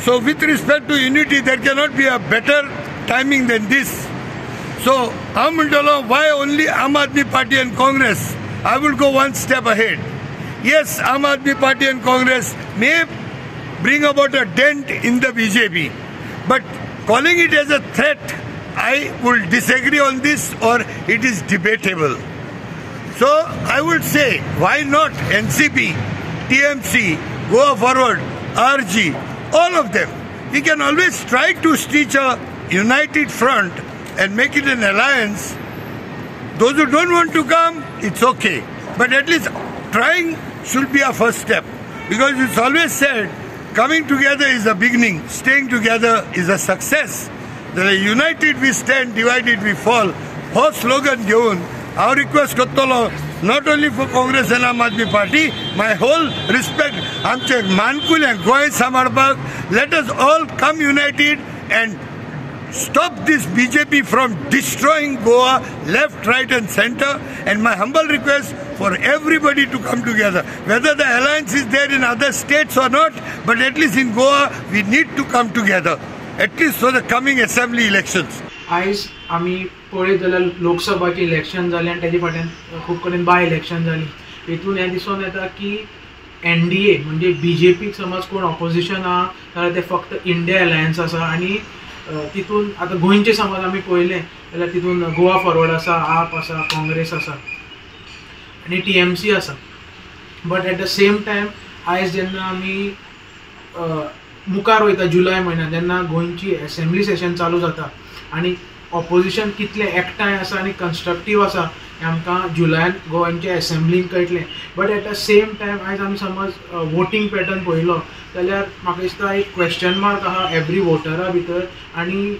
So with respect to unity, there cannot be a better timing than this. So why only Aam Aadmi Party and Congress? I will go one step ahead. Yes, Aam Aadmi Party and Congress may bring about a dent in the BJP, but calling it as a threat, I will disagree on this, or it is debatable. So I would say, why not NCP, TMC, Goa Forward, RG, all of them? We can always try to stitch a united front and make it an alliance. Those who don't want to come, it's okay. But at least trying should be a first step. Because it's always said, coming together is a beginning, staying together is a success. That united we stand, divided we fall. Ho slogan घेऊन our request करतलो, not only for Congress and Aam Aadmi Party, my whole respect, आमचे मानकुले गोय सांबाळपाक, let us all come united and stop this BJP from destroying Goa, left, right and center. And my humble request for everybody to come together. Whether the alliance is there in other states or not, but at least in Goa, we need to come together. At least for the coming assembly elections. आयज आमी पळयत जाल्यार लोकसभाची election जाली आनी तेजे फाटल्यान खूब कडेन बाय इलेक्शन जाली. हेतून हें दिसून येता की NDA म्हणजे BJPक समज कोण ऑपोजिशन आहा जाल्यार ते फक्त इंडिया अलायन्स आसा आनी तितून आतां गोंयचे समज आमी पळयलें जाल्यार तितून गोवा फॉरवर्ड आसा, आप आसा, काँग्रेस आसा आनी TMC आसा. But at the same time आयज जेन्ना आमी मुखार वयता जुलय म्हयन्यात जेन्ना गोंयची असेंब्ली सेशन चालू जाता आनी ऑपोजिशन कितले एकठांय आसा आनी कन्स्ट्रक्टीव आसा हें आमकां जुलयान गोंयचे असेंब्लीन कळटलें. But at the same time आयज आमी समज वोटींग पॅटर्न पळयलो जाल्यार म्हाका दिसता एक क्वेश्चन मार्क आहा एवरी वोटरा भितर आनी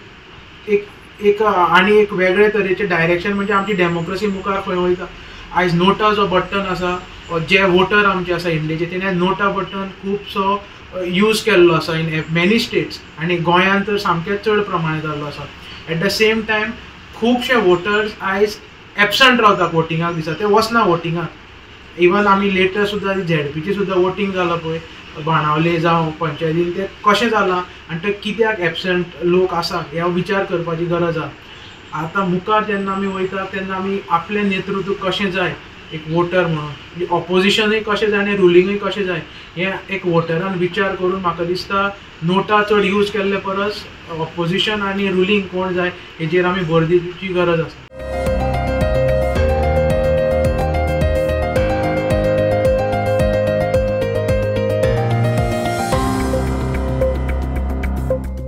एक वेगळे तरेचे डायरेक्शन म्हणजे आमची डेमोक्रेसी मुखार खंय वयता. आयज नोटा जो बटन आसा जे वोटर आमचे आसा इंडियेचे तेणे नोटा बटन खुबसो यूज केल्लो आसा इन मेनी स्टेट्स आनी गोंयांत तर सामकें चड प्रमाणांत जाल्लो आसा. एट द सेम टायम खुबशे वोटर्स आयज एबसंट रावतात वोटिंगाक दिसा, ते वचना वोटिंगाक. इवन आमी लेटस्ट सुद्दां ZPची सुद्दां वोटींग जालां पळय बाणावले जावं पंचायतीन, तें कशें जालां आनी ते कित्याक एबसंट लोक आसा ह्या विचार करपाची गरज आसा. आतां मुखार जेन्ना आमी वयता तेन्ना आमी आपलें नेतृत्व कशें जाय एक वोटर म्हणून, म्हणजे ऑपोजिशनूय कशें जाय आनी रुलींगूय कशें जाय हें एक वोटरान विचार करून म्हाका दिसता नोटा चड यूज केल्ले परस ऑपोजिशन आनी रुलींग कोण जाय हेजेर आमी भर दिवची गरज आसा.